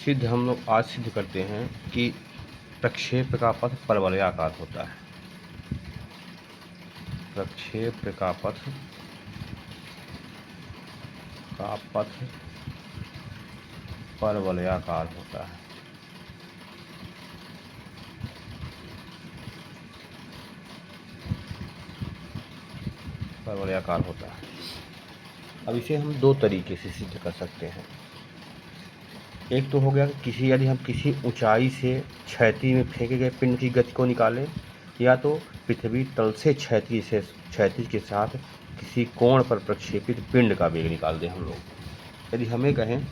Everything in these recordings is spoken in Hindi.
सिद्ध हम लोग आज सिद्ध करते हैं कि प्रक्षेप का पथ परवलयाकार होता है। प्रक्षेप का पथ परवलयाकार होता है। परवलयाकार होता है। अब इसे हम दो तरीके से सिद्ध कर सकते हैं। एक तो हो गया कि यदि हम किसी ऊंचाई से क्षैतिज में फेंके गए पिंड की गति को निकालें, या तो पृथ्वी तल से क्षैतिज के साथ किसी कोण पर प्रक्षेपित पिंड का वेग निकाल दें हम लोग। यदि हमें कहें,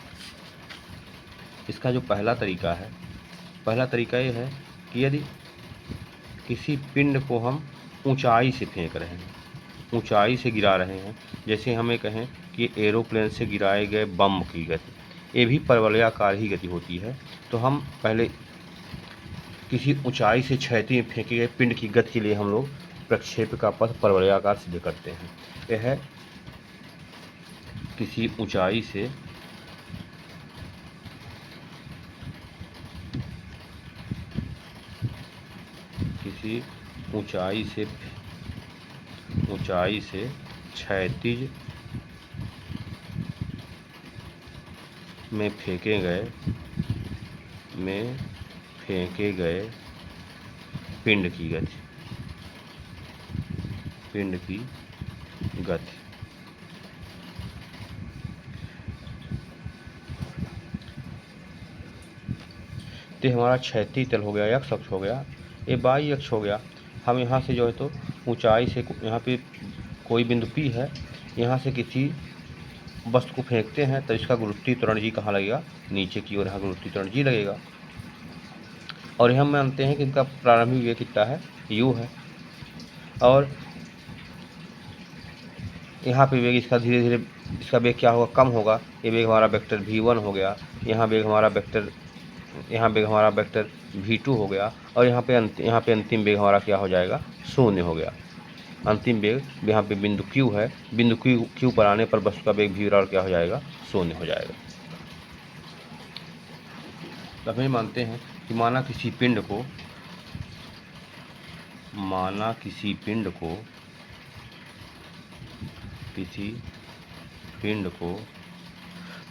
इसका जो पहला तरीका ये है कि यदि किसी पिंड को हम ऊंचाई से फेंक रहे हैं, ऊंचाई से गिरा रहे हैं, जैसे हमें कहें कि एरोप्लेन से गिराए गए बम की गति, ये भी परवलयाकार ही गति होती है। तो हम पहले किसी ऊंचाई से क्षैतिज में फेंके गए पिंड की गति के लिए हम लोग प्रक्षेप का पथ परवलयाकार सिद्ध करते हैं। यह है किसी ऊंचाई से क्षैतिज में फेंके गए पिंड की गति। तो हमारा क्षैतिज तल हो गया, x अक्ष हो गया, ये y अक्ष हो गया। हम यहाँ से जो है तो ऊंचाई से, यहाँ पे कोई बिंदु P है, यहाँ से किसी वस्तु को फेंकते हैं तो इसका गुरुत्वीय त्वरण g कहाँ लगेगा? नीचे की ओर यहाँ गुरुत्वीय त्वरण g लगेगा। और हम मानते हैं कि इनका प्रारंभिक वेग कितना है? u है। और यहाँ पे वेग इसका धीरे धीरे इसका वेग क्या होगा? कम होगा। ये वेग हमारा वेक्टर v1 हो गया, यहाँ वेग हमारा वेक्टर v2 हो गया, और यहाँ पे अंतिम वेग हमारा क्या हो जाएगा? 0 हो गया। अंतिम वेग यहाँ पे बिंदु Q है, बिंदु Q पर आने पर वस्तु का वेग v क्या हो जाएगा? 0 हो जाएगा। तो हम मानते हैं कि माना किसी पिंड को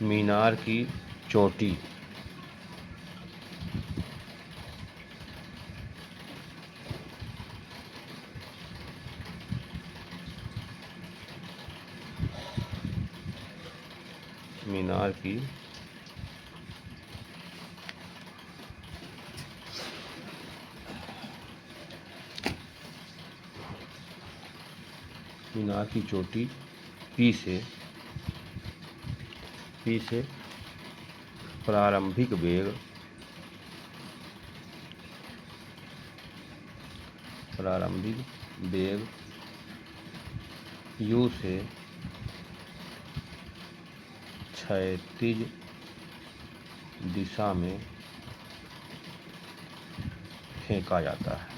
मीनार की चोटी मीनार की चोटी P से प्रारंभिक वेग u से क्षैतिज दिशा में फेंका जाता है।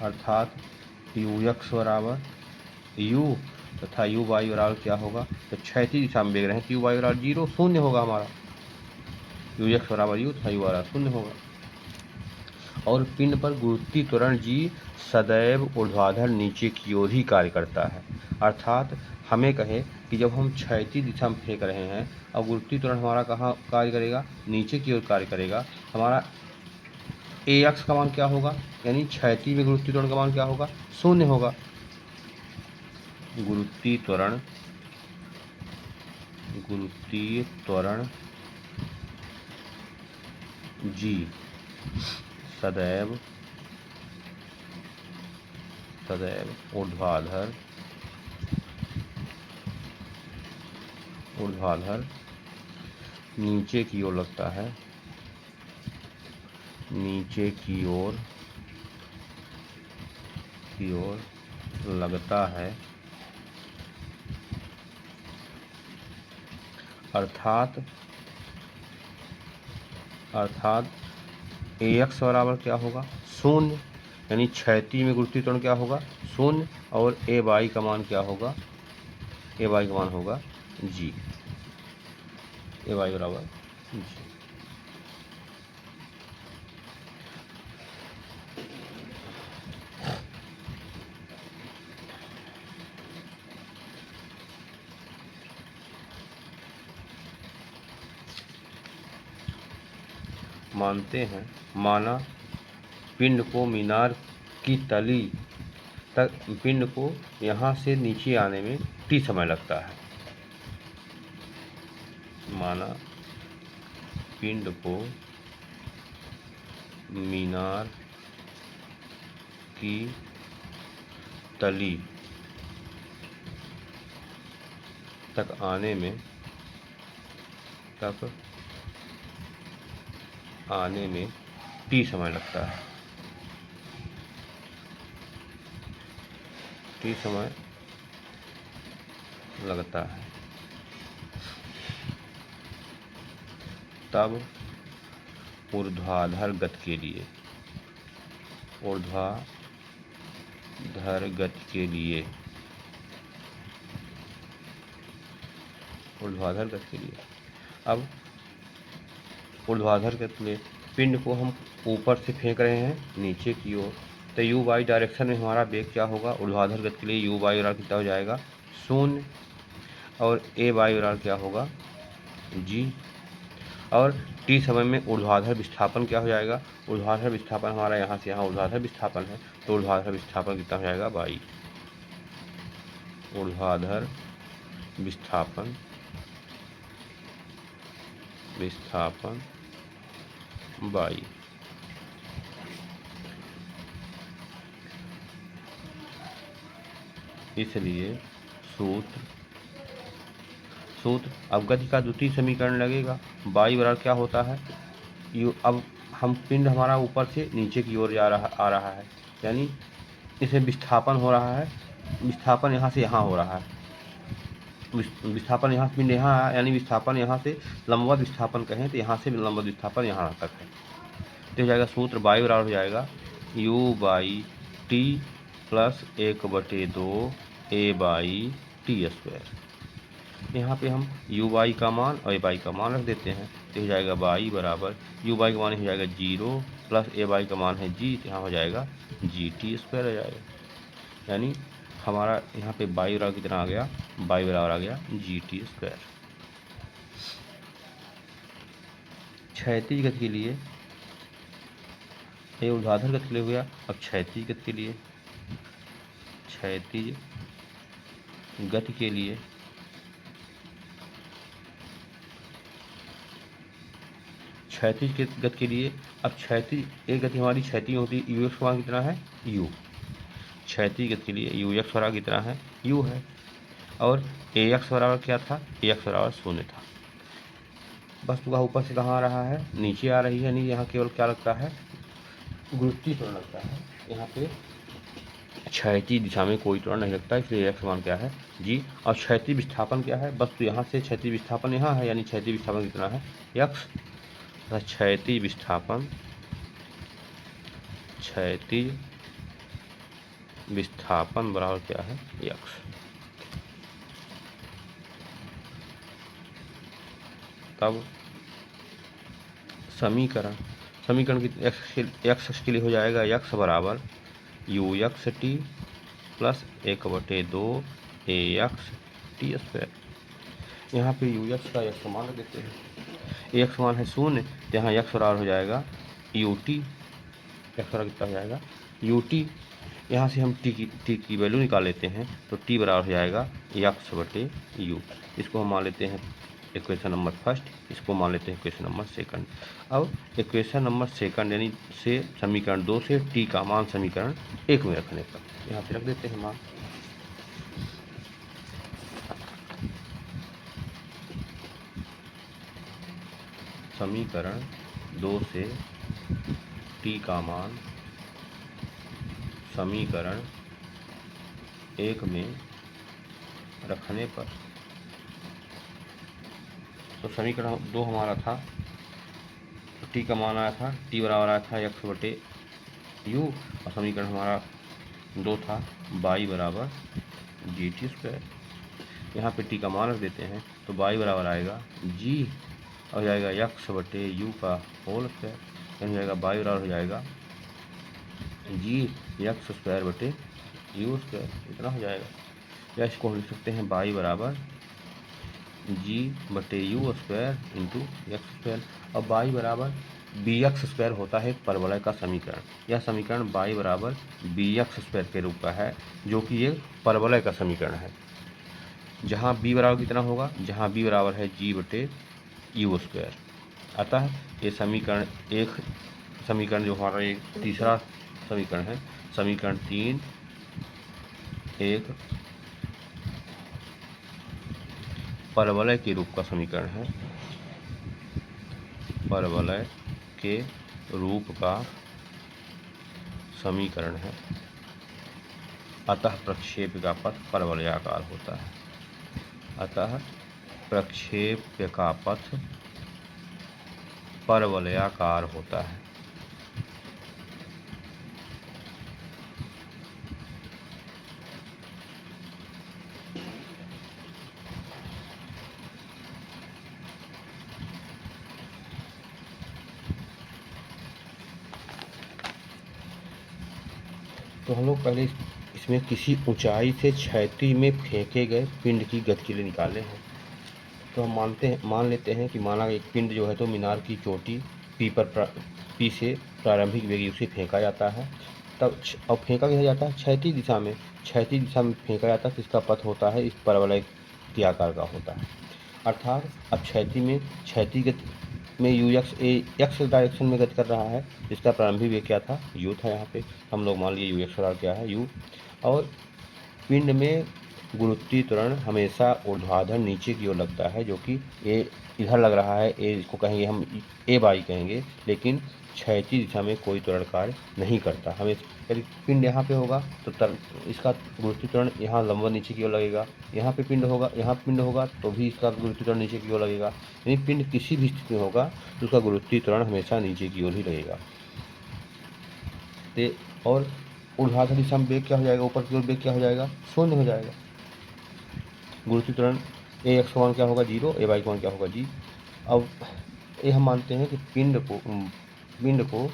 अर्थात ux बराबर u तथा u y बराबर क्या होगा? तो क्षैतिज दिशा में वेग रहे हैं तो u y बराबर 0 शून्य होगा हमारा। ux बराबर u तथा u बराबर 0 होगा। और पिंड पर गुरुत्वीय त्वरण g सदैव ऊर्ध्वाधर नीचे की ओर ही कार्य करता है। अर्थात हमें कहे कि जब हम क्षैतिज दिशा में फेंक रहे हैं और गुरुत्वीय त्वरण हमारा कहाँ कार्य करेगा? नीचे की ओर कार्य करेगा। हमारा ax का मान क्या होगा? यानी क्षैतिज में गुरुत्वीय त्वरण का मान क्या होगा? 0 होगा। गुरुत्वीय त्वरण g सदैव ऊर्ध्वाधर नीचे की ओर लगता है, नीचे की ओर लगता है। अर्थात ax बराबर क्या होगा? 0, यानी क्षैतिज में गुरुत्वीय त्वरण क्या होगा, 0, और ए बाई का मान क्या होगा, ए बाई का मान होगा जी, ए बाई बराबर जी। मानते हैं, माना पिंड को मीनार की तली तक, पिंड को यहाँ से नीचे आने में टी समय लगता है। माना पिंड को मीनार की तली तक आने में टी समय लगता है, टी समय लगता है। तब ऊर्ध्वाधर गति के लिए, ऊर्ध्वाधर गति के लिए, ऊर्ध्वाधर गति के लिए, अब ऊर्ध्वाधर गति में पिंड को हम ऊपर से फेंक रहे हैं नीचे की ओर, तो यू वाई डायरेक्शन में हमारा वेग क्या होगा, ऊर्ध्वाधर गति के लिए यू वाई बराबर कितना हो जाएगा, 0, और ए वाई बराबर क्या होगा जी, और टी समय में ऊर्ध्वाधर विस्थापन क्या हो जाएगा, ऊर्ध्वाधर विस्थापन हमारा यहाँ से यहाँ ऊर्ध्वाधर विस्थापन है, तो ऊर्ध्वाधर विस्थापन कितना हो जाएगा, बाई, ऊर्ध्वाधर विस्थापन बाई। इसलिए सूत्र अब गति का द्वितीय समीकरण लगेगा, बाई बराबर क्या होता है यू, अब हम पिंड हमारा ऊपर से नीचे की ओर आ रहा है, यानी इसे विस्थापन हो रहा है, विस्थापन यहाँ से यहाँ हो रहा है, विस्थापन यहाँ पिंड यहाँ, यानी विस्थापन यहाँ से लंबवत विस्थापन कहें तो यहाँ से लंबवत विस्थापन यहाँ तक है, तो हो जाएगा सूत्र बाई बराबर हो जाएगा you by T plus 1/2 A by T square. यहाँ पे हम यू बाई का मान और ए बाई का मान रख देते हैं, तो हो जाएगा बाई बराबर यू बाई का मान हो जाएगा 0 प्लस ए बाई का मान है जी, तो यहाँ हो जाएगा जी टी स्क्वायर हो जाएगा, यानी हमारा यहाँ पे बाई बराबर कितना आ गया, बाई बराबर आ गया जी टी स्क्वायर। क्षैतिज गति के लिए, ये ऊर्ध्वाधर गति के लिए हो गया, अब क्षैतिज गति के लिए, क्षैतिज गति के लिए क्षैतिज गति के लिए, अब क्षैतिज एक गति हमारी क्षैतिज होती है, यू एक्स का मान कितना है यू, क्षैतिज गति के लिए यू एक्स बराबर कितना है यू है, और ए एक्स बराबर क्या था, ए एक्स बराबर 0 था। वस्तु का ऊपर से कहाँ आ रहा है, नीचे आ रही है, नहीं यहाँ केवल क्या लगता है, गुरुत्वीय त्वरण लगता है, यहाँ पे क्षैतिज दिशा में कोई त्वरण नहीं लगता, इसलिए एक्स मान क्या है जी। और क्षैतिज विस्थापन क्या है, वस्तु यहाँ से क्षैतिज विस्थापन यहाँ है, यानी क्षैतिज विस्थापन कितना है एक्स, क्षैतिज विस्थापन बराबर क्या है एक्स। तब समीकरण की एक्स के लिए हो जाएगा एक्स बराबर you x T plus 1/2 A x T square. यहाँ पे यू एक्स का एक्स मान देते हैं, एक्स मान है 0, तो यहाँ एक्स बराबर हो जाएगा यू टी, एक्स बराबर कितना हो जाएगा यू टी, यहाँ से हम टी की वैल्यू निकाल लेते हैं, तो टी बराबर हो जाएगा x/u। इसको हम मान लेते हैं इक्वेशन नंबर फर्स्ट, इसको मान लेते हैं इक्वेशन नंबर सेकंड। अब इक्वेशन नंबर सेकंड यानी से समीकरण 2 से टी का मान समीकरण 1 में रखने पर यहाँ पे रख देते हैं मान। समीकरण 2 से टी का मान समीकरण 1 में रखने पर, तो समीकरण 2 हमारा था, तो टी का मान आया था, टी बराबर आया था यू, और समीकरण हमारा 2 था बाई बराबर जी टी स्क्वायर। यहाँ पे टी का मान रख देते हैं तो बाई बराबर आएगा जी हो जाएगा यक्स बटे यू का होल स्क्वायर, यानी जाएगा बाई बराबर हो जाएगा जी यक्स स्क्वायर बटे यू स्क्वायर, इतना हो जाएगा। या इसको हम लिख सकते हैं बाई बराबर जी बटे you square into x square, और बाई बराबर बी एक्स स्क्वायर होता है परवलय का समीकरण। यह समीकरण बाई बराबर बी एक्स स्क्वायर के रूप का है, जो कि ये परवलय का समीकरण है। जहाँ बी बराबर कितना होगा, जहाँ बी बराबर है जी बटे यू स्क्वायर। अतः ये समीकरण जो हमारा एक तीसरा समीकरण है, समीकरण 3 एक परवलय के रूप का समीकरण है, परवलय के रूप का समीकरण है। अतः प्रक्षेप का पथ परवलयाकार होता है। अतः प्रक्षेप्य का पथ परवलयाकार होता है। तो हम लोग पहले इसमें किसी ऊंचाई से क्षैतिज में फेंके गए पिंड की गति के लिए निकाले हैं। तो हम मान लेते हैं कि माना एक पिंड जो है तो मीनार की चोटी पी से प्रारंभिक वेग से फेंका जाता है। तब अब फेंका कैसे जाता है, क्षैतिज दिशा में फेंका जाता है। तो इसका पथ होता है इस परवलय के आकार का होता है। अर्थात अब क्षैतिज गति में यू एक्स डायरेक्शन में गति कर रहा है। इसका प्रारंभिक वेग क्या था, यू था। यहाँ पे हम लोग मान लिए यू एक्स बराबर क्या है, यू। और पिंड में गुरुत्वीय त्वरण हमेशा ऊर्ध्वाधर नीचे की ओर लगता है, जो कि ए इधर लग रहा है, ए इसको कहेंगे हम ए बाई कहेंगे, लेकिन क्षैतिज दिशा में कोई त्वरण कार्य नहीं करता। हमें यदि पिंड यहाँ पे होगा तो इसका गुरुत्वीय त्वरण यहाँ लंबवत नीचे की ओर लगेगा। यहाँ पिंड होगा तो भी इसका गुरुत्वीय त्वरण नीचे की ओर लगेगा। यानी पिंड किसी भी स्थिति में होगा तो उसका गुरुत्वीय त्वरण हमेशा नीचे की ओर ही लगेगा। और ऊर्ध्वाधर दिशा में वेग क्या हो जाएगा, ऊपर की ओर वेग क्या हो जाएगा, शून्य हो जाएगा। गुरुत्वीय त्वरण ए एक्स का मान क्या होगा, 0, ए वाई का मान क्या होगा, जी। अब ये हम मानते हैं कि पिंड को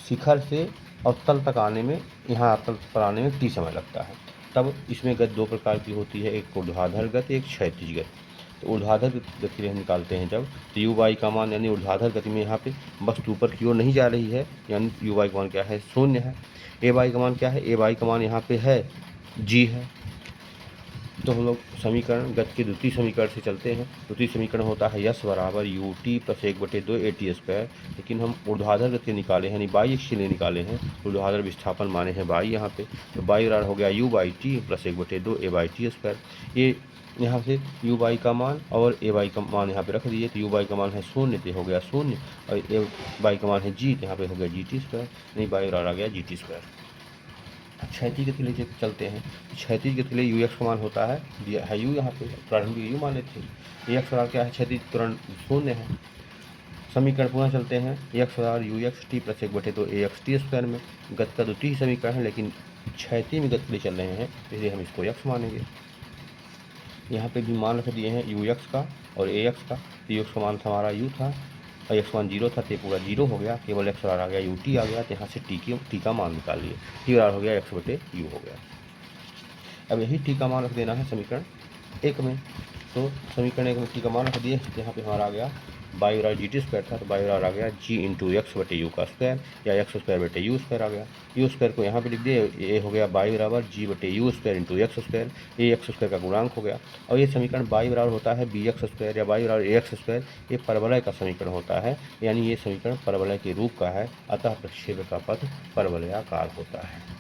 शिखर से अवतल तक आने में, यहाँ अवतल पर आने में टी समय लगता है। तब इसमें गति 2 प्रकार की होती है, एक ऊर्ध्वाधर गति, एक क्षैतिज गति। तो ऊर्ध्वाधर गति के लिए हम निकालते हैं जब, तो यू वाई का मान, यानी ऊर्ध्वाधर गति में यहाँ पे वस्तु ऊपर की ओर नहीं जा रही है, यानी यू वाई का मान क्या है, 0 है। ए वाई का मान क्या है, ए वाई का मान यहाँ पे है जी है। तो हम लोग समीकरण गति के द्वितीय समीकरण से चलते हैं। द्वितीय समीकरण होता है यस बराबर U T plus 1/2 A T square. लेकिन हम ऊर्ध्वाधर गति निकाले हैं, यानी बाई अक्ष के लिए निकाले हैं। ऊर्ध्वाधर विस्थापन माने हैं बाई यहाँ पे, तो बाई बराबर हो गया you by T plus 1/2 A by T square. ये यहाँ से यू बाई का मान और ए बाई का मान यहाँ पे रख दिए, तो यू बाई का मान है 0, तो हो गया 0, और ए बाई का मान है जी, तो यहाँ पे हो गया जी टी स्क्वायर, नहीं बाई बराबर आ गया जी टी स्क्वायर। क्षैतिज गति लेके चलते हैं। क्षैतिज गति के लिए यू एक्स का मान होता है यू, यहाँ पे प्रारंभिक यू मान लेते हैं। एक्स बराबर क्या है, क्षैतिज त्वरण 0 है। समीकरण पुनः चलते हैं, एक्स बराबर you x T plus 1/2 A x T square में गति का द्वितीय समीकरण है, लेकिन क्षैतिज में गति ले चल रहे हैं, इसलिए हम इसको एक्स मानेंगे। यहाँ पे भी मान रख दिए हैं यू एक्स का और ए एक्स का। तो यू एक्स का मान हमारा यू था और एक्स मान 0 था, तो पूरा 0 हो गया, केवल एक्स बराबर आ गया यू टी आ गया। तो यहाँ से टी का मान निकाल लिए, टी बराबर हो गया एक्स बटे यू हो गया। अब यही टी का मान रख देना है समीकरण 1 में। तो समीकरण 1 में टी का मान रख दिए, यहाँ पे हमारा आ गया बाई बराबर जी टी स्क्वायर था, तो बाई बराबर आ गया जी इंटू एक्स बटे यू का स्क्वायर, या एक्स स्क्वायर बटे यू स्क्वायर आ गया। यू स्क्वायर को यहाँ पे लिख दिए, ये हो गया बाई बराबर जी बटे you square into x square, ये एक्स स्क्वायर का गुणांक हो गया। और ये समीकरण बाई बराबर होता है बी एक्स स्क्वायर या बाई बराबर ए एक्स स्क्वायर, ये परवलय का समीकरण होता है, यानी ये समीकरण परवलय के रूप का है। अतः प्रक्षेप का पथ परवलयाकार होता है।